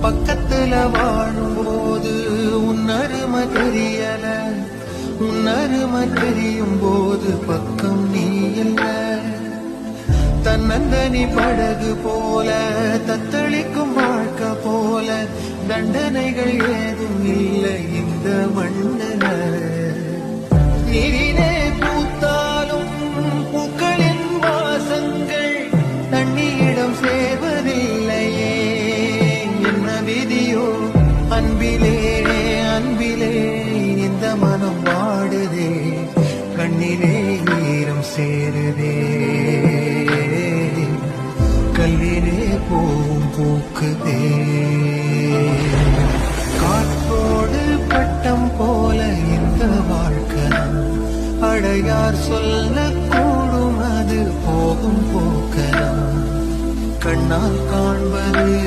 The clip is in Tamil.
பக்கத்துல வாழும்போது உன்னருமை தெரியல, உன்னருமை தெரியும் போது பக்கம் நீ இல்ல. தன்னந்தனி படகு போல தத்தளிக்கும் வாழ்க்கை போல தண்டனைகள் ஏதும் இல்லை இந்த மண்ணில. நீரிலே பூத்தாலும் பூக்களின் வாசங்கள் தண்ணியிடம் சேர்வதில்லையே. என்ன விதியோ அன்பிலே அன்பிலே இந்த மனம் வாடுதே, கண்ணிலே ஈரம் சேருதே, கல்லிலே போவும் பூக்குதே. காற்றோடு பட்டம் போல இந்த வாழ்க்கை அடையார் சொல்லக்கூடும், அது போகும் போக்கலாம். கண்ணால் காண்பது